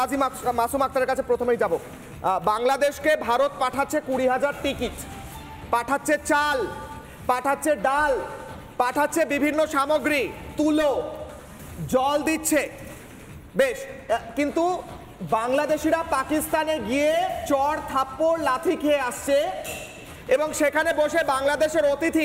কাজী মাসুম আক্তারের কাছে প্রথমেই যাব। বাংলাদেশকে ভারত পাঠাচ্ছে 20,000 টিকিট, পাঠাচ্ছে চাল, পাঠাচ্ছে ডাল, পাঠাচ্ছে বিভিন্ন সামগ্রী, তুলো, জল দিচ্ছে বেশ, কিন্তু বাংলাদেশিরা পাকিস্তানে গিয়ে চর থাপ্পড় লাথি খেয়ে আসছে এবং সেখানে বসে বাংলাদেশের অতিথি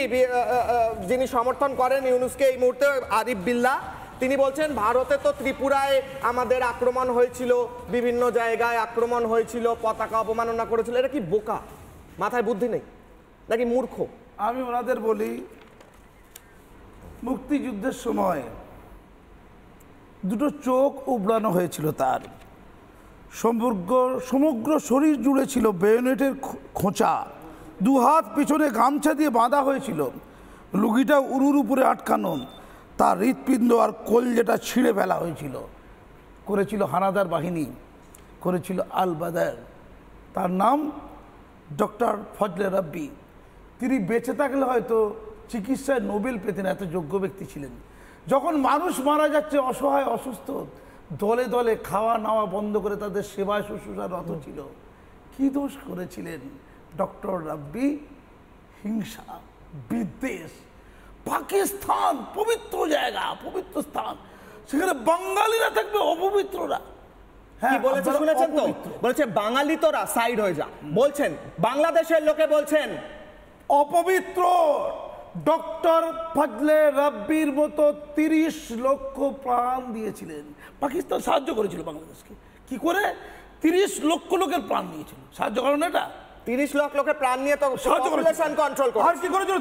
যিনি সমর্থন করেন ইউনূসকে এই মুহূর্তে, আরিফ বিল্লাহ, তিনি বলছেন ভারতে তো ত্রিপুরায় আমাদের আক্রমণ হয়েছিল, বিভিন্ন জায়গায় আক্রমণ হয়েছিল, পতাকা অবমাননা করেছিল। এটা কি বোকা, মাথায় বুদ্ধি নেই নাকি মূর্খ? আমি ওনাদের বলি, মুক্তিযুদ্ধের সময় দুটো চোখ উবড়ানো হয়েছিল, তার সমগ্র শরীর জুড়ে ছিল বেয়োনেটের খোঁচা, দু হাত পিছনে গামছা দিয়ে বাঁধা হয়েছিল, লুগিটা উরুর উপরে আটকানো, তার হৃৎপিণ্ড আর কলজেটা ছিঁড়ে ফেলা হয়েছিল। করেছিল হানাদার বাহিনী, করেছিল আল বাদার। তার নাম ডক্টর ফজলে রাব্বি। তিনি বেঁচে থাকলে হয়তো চিকিৎসায় নোবেল পেতেন, এত যোগ্য ব্যক্তি ছিলেন। যখন মানুষ মারা যাচ্ছে অসহায় অসুস্থ, দলে দলে খাওয়া নাওয়া বন্ধ করে তাদের সেবায় শুশ্রূষা রত ছিল। কি দোষ করেছিলেন ডক্টর রাব্বি? হিংসা, বিদ্বেষ। পাকিস্তান পবিত্র জায়গা, পবিত্র স্থান, সেখানে বাঙালিরা থাকবে অপবিত্ররা। কি বলেছে শুনেছেন তো? বলেছে বাঙালি তোরা সাইড হয়ে যা। বলছেন বাংলাদেশের লোকে বলছেন অপবিত্র। ডক্টর ফজলে রাব্বির মতো 30 লক্ষ প্রাণ দিয়েছিলেন। পাকিস্তান সাহায্য করেছিল বাংলাদেশকে। কি করে? 30 লক্ষ লোকের প্রাণ নিয়েছিল। সাহায্য করেন এটা? 30 লাখ লোকের প্রাণ নিয়ে তো পপুলেশন কন্ট্রোল করে। আর কি করেছিল?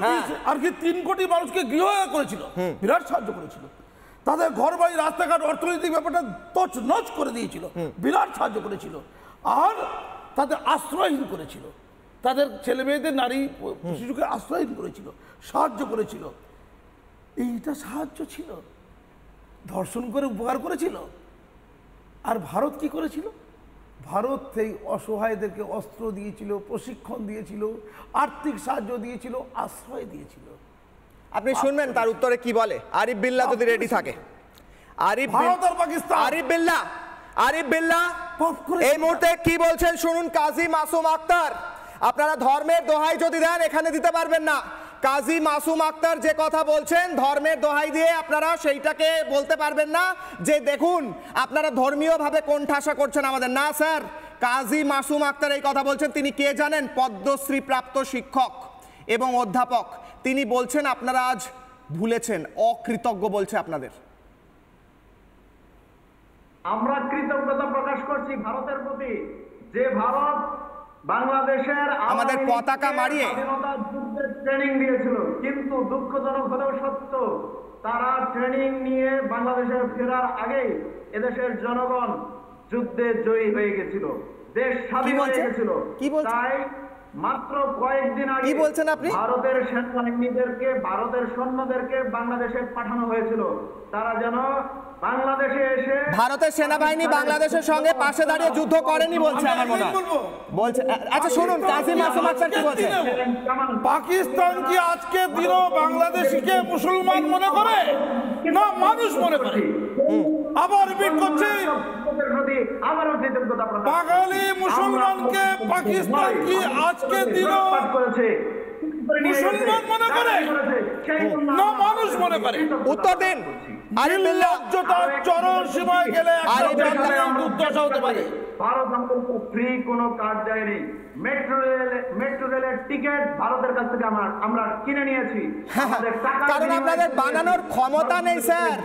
আর কি 3 কোটি মানুষকে গৃহ করেছিল, বিরাট সাহায্য করেছিল। তাদের ঘর বাড়ি, রাস্তাঘাট, অর্থনৈতিক ব্যাপারটা তছনছ করে দিয়েছিল, বিরাট সাহায্য করেছিল। আর তাদের আশ্রয়হীন করেছিল, তাদের ছেলে মেয়েদের, নারী শিশুকে আশ্রয়হীন করেছিল, সাহায্য করেছিল। এইটা সাহায্য ছিল। ধর্ষণ করে উপকার করেছিল। আর ভারত কি করেছিল? ভারত সেই অসহায়দেরকে অস্ত্র দিয়েছিল, প্রশিক্ষণ দিয়েছিল, আর্থিক সাহায্য দিয়েছিল, আশ্রয় দিয়েছিল। আপনি শুনবেন তার উত্তরে কি বলে আরিফ বিল্লাহ, যদি রেডি থাকে। ভারত আর পাকিস্তান। আরিফ বিল্লাহ এই মুহূর্তে কি বলছেন শুনুন। কাজী মাসুম আক্তার, আপনারা ধর্মের দোহাই যদি দেন এখানে দিতে পারবেন না। কাজী মাসুম আক্তার যে কথা বলছেন ধর্মের দোহাই দিয়ে আপনারা সেইটাকে বলতে পারবেন না যে দেখুন আপনারা ধর্মীয়ভাবে কোণঠাসা করছেন আমাদের। না স্যার, কাজী মাসুম আক্তার এই কথা বলছেন। তিনি কে জানেন? পদ্মশ্রী প্রাপ্ত শিক্ষক এবং অধ্যাপক। তিনি বলছেন আপনারা আজ ভুলেছেন, অকৃতজ্ঞ বলছে আপনাদের। আমরা কৃতজ্ঞতা প্রকাশ করছি ভারতের প্রতি, যে ভারত বাংলাদেশের আমাদের পতাকা মারিয়ে স্বাধীনতা যুদ্ধের ট্রেনিং দিয়েছিল, কিন্তু দুঃখজনক হলেও সত্য, তারা ট্রেনিং নিয়ে বাংলাদেশে ফেরার আগেই এদেশের জনগণ যুদ্ধে জয়ী হয়ে গেছিল, দেশ স্বাধীন হয়ে গেছিল। তাই মাত্র কয়েকদিন আগে কি বলছেন আপনি? ভারতের সেনাবাহিনীদেরকে, ভারতের সৈন্যদেরকে বাংলাদেশে পাঠানো হয়েছিল, তারা যেন বাংলাদেশে এসে। ভারতের সেনাবাহিনী বাংলাদেশের সঙ্গে পাশে দাঁড়িয়ে যুদ্ধ করেনি বলছে আমার মনে হয়। বলছে আচ্ছা শুনুন কাজী মাসুম আক্তার কি বলছেন। পাকিস্তান কি আজকে দিনও বাংলাদেশিকে মুসলমান মনে করে না মানুষ মনে করে? আবার রিপিট করছি, বাঙালি মুসলমানকে পাকিস্তান কি আজকে দিনও মুসলমান মনে করে না মানুষ মনে করে? উত্তর দিন। আরিফ বিল্লাহ, চরম সীমায় গেলে দুর্দশা হতে পারে। ভারত আমাদেরকে ফ্রি কোনো কার্ড দেয়নি। মেট্রো রেলের টিকিট ভারতের কাছ থেকে আমরা কিনে নিয়েছি। কারণ আপনাদের বানানোর ক্ষমতা নেই স্যার।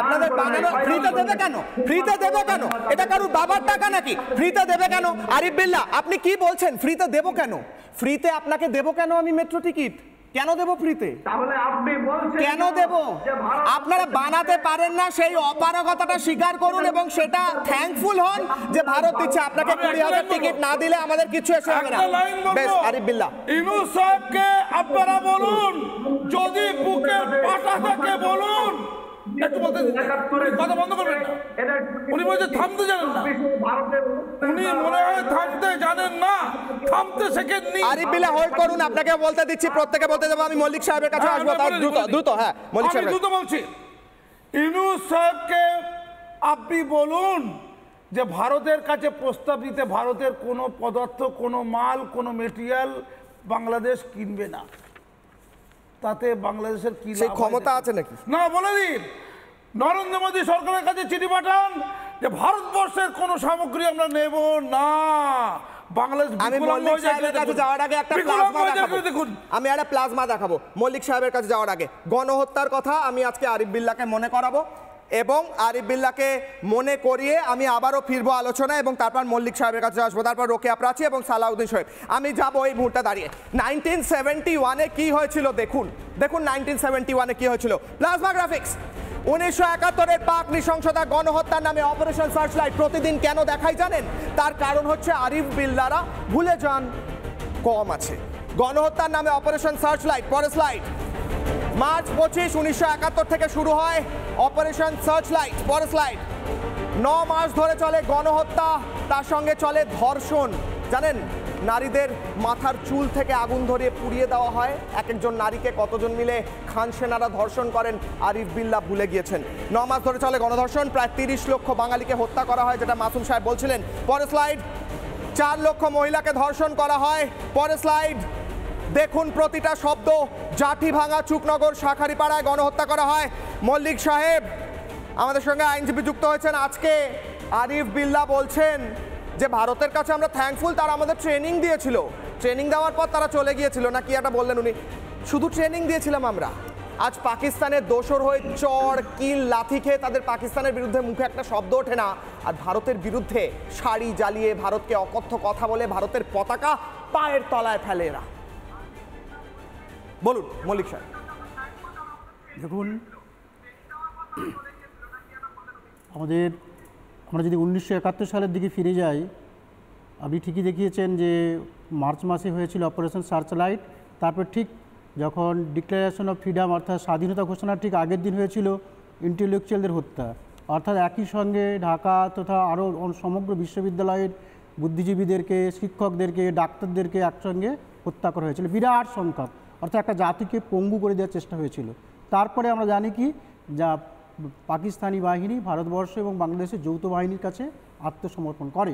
আপনাদের বানানোর ফ্রিতে দেবে কেন? ফ্রিতে দেবে কেন? এটা কারুর বাবার টাকা নাকি? ফ্রিতে দেবে কেন? আরিফ বিল্লাহ আপনি কি বলছেন? ফ্রিতে দেব কেন? ফ্রিতে আপনাকে দেব কেন আমি মেট্রো টিকিট? কেন দেব ফ্রিতে? তাহলে আপনি বলছেন কেন দেব? আপনারা বানাতে পারেন না, সেই অপারগতাটা স্বীকার করুন এবং সেটা থ্যাঙ্কফুল হন যে ভারত দিচ্ছে। আপনাকে 20,000 টিকিট না দিলে আমাদের কিছু এসে হবে না। বেশ আরিফ বিল্লাহ, ইউনূস সাহেবকে আপনারা বলুন, যদি বুকের পাটা থাকে বলুন। একটু বলতে কথা বন্ধ করবেন না। উনি বলছে থামতে জানেন না। উনি মনে হয় থামতে জানেন না, থামতে শেখেননি। আরিফ বিল্লাহ হোল্ড করুন, আপনাকে বলতে দিচ্ছি, প্রত্যেকে বলতে দেবো। আমি মল্লিক সাহেবের কাছে আসবো। দ্রুত হ্যাঁ মল্লিক সাহেব। দ্রুত বলছি, ইউনূস সাহেবকে আপনি বলুন যে ভারতের কাছে প্রস্তাব দিতে ভারতের কোনো পদার্থ, কোনো মাল, কোনো মেটেরিয়াল বাংলাদেশ কিনবে না। তাতে বাংলাদেশের কি সেই ক্ষমতা আছে নাকি? না, বলে দিন নরেন্দ্র মোদী সরকারের কাছে চিঠি পাঠান যে ভারতবর্ষের কোনো সামগ্রী আমরা নেব না। বাংলাদেশ আমি মল্লিক সাহেবের কাছে যাওয়ার আগে একটা প্লাজমা দেখাবো। আমি একটা প্লাজমা দেখাবো মল্লিক সাহেবের কাছে যাওয়ার আগে। গণহত্যার কথা আমি আজকে আরিফ বিল্লাহকে মনে করাবো এবং আরিফ বিল্লাহকে মনে করিয়ে আমি আবারও ফিরবো আলোচনা এবং তারপর মল্লিক সাহেবের কাছে আসবো, তারপর রোকেয়া প্রাচী এবং সালাউদ্দিন সাহেব। আমি যাবো এই মুহূর্তে দাঁড়িয়ে 1971-এ কি হয়েছিল দেখুন। 1971-এ কি হয়েছিল। Plasma graphics. 1971-এর পাক নৃশংসতা গণহত্যার নামে অপারেশন সার্চলাইট প্রতিদিন কেন দেখাই জানেন? তার কারণ হচ্ছে আরিফ বিল্লাহরা ভুলে যান, কম আছে। গণহত্যার নামে অপারেশন সার্চলাইট, পরে স্লাইড। মার্চ 25, 1971 থেকে শুরু হয় অপারেশন সার্চলাইট, পরে স্লাইড। 9 মাস ধরে চলে গণহত্যা, তার সঙ্গে চলে ধর্ষণ। জানেন নারীদের মাথার চুল থেকে আগুন ধরিয়ে পুড়িয়ে দেওয়া হয়। এক একজন নারীকে কতজন মিলে খান সেনারা ধর্ষণ করেন আরিফ বিল্লাহ ভুলে গিয়েছেন। 9 মাস ধরে চলে গণধর্ষণ, প্রায় 30 লক্ষ বাঙালিকে হত্যা করা হয়, যেটা মাসুম সাহেব বলছিলেন। পরে স্লাইড। 4 লক্ষ মহিলাকে ধর্ষণ করা হয়, পরে স্লাইড। দেখুন প্রতিটা শব্দ। জাঠি ভাঙা চুকনগর শাখারিপাড়ায় গণহত্যা করা হয়। মল্লিক সাহেব আমাদের সঙ্গে আইনজীবী যুক্ত হয়েছেন আজকে। আরিফ বিল্লাহ বলছেন যে ভারতের কাছে আমরা থ্যাঙ্কফুল, তারা আমাদের ট্রেনিং দিয়েছিল, ট্রেনিং দেওয়ার পর তারা চলে গিয়েছিল না কি একটা বললেন উনি। শুধু ট্রেনিং দিয়েছিলাম আমরা। আজ পাকিস্তানের দোসর হয়ে চড় কিল লাথি খেয়ে তাদের পাকিস্তানের বিরুদ্ধে মুখে একটা শব্দ ওঠে না, আর ভারতের বিরুদ্ধে শাড়ি জ্বালিয়ে ভারতকে অকথ্য কথা বলে ভারতের পতাকা পায়ের তলায় ফেলে এরা। বলুন মল্লিক সাহেব। দেখুন, আমরা যদি 1971 সালের দিকে ফিরে যাই, আপনি ঠিকই দেখিয়েছেন যে মার্চ মাসে হয়েছিল অপারেশন সার্চলাইট। তারপর ঠিক যখন ডিক্লারেশন অফ ফ্রিডম অর্থাৎ স্বাধীনতা ঘোষণার ঠিক আগের দিন হয়েছিল ইন্টেলেকচুয়ালদের হত্যা। অর্থাৎ একই সঙ্গে ঢাকা তথা আরও সমগ্র বিশ্ববিদ্যালয়ের বুদ্ধিজীবীদেরকে, শিক্ষকদেরকে, ডাক্তারদেরকে একসঙ্গে হত্যা করা হয়েছিল বিরাট সংখ্যক। অর্থাৎ একটা জাতিকে পঙ্গু করে দেওয়ার চেষ্টা হয়েছিল। তারপরে আমরা জানি কি, যা পাকিস্তানি বাহিনী ভারতবর্ষ এবং বাংলাদেশের যৌথ বাহিনীর কাছে আত্মসমর্পণ করে।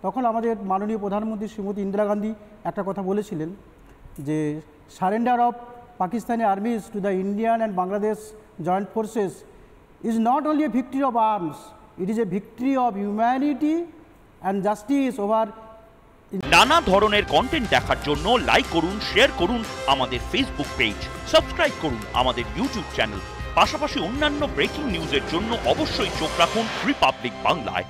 তখন আমাদের মাননীয় প্রধানমন্ত্রী শ্রীমতী ইন্দিরা গান্ধী একটা কথা বলেছিলেন যে surrender of Pakistani army's to the Indian and Bangladesh joint forces is not only a victory of arms, it is a victory of humanity and justice over. নানা ধরনের কন্টেন্ট দেখার জন্য লাইক করুন, শেয়ার করুন আমাদের ফেসবুক পেজ, সাবস্ক্রাইব করুন আমাদের YouTube channel. পাশাপাশি অন্যান্য ব্রেকিং নিউজের জন্য অবশ্যই চোখ রাখুন রিপাবলিক বাংলায়।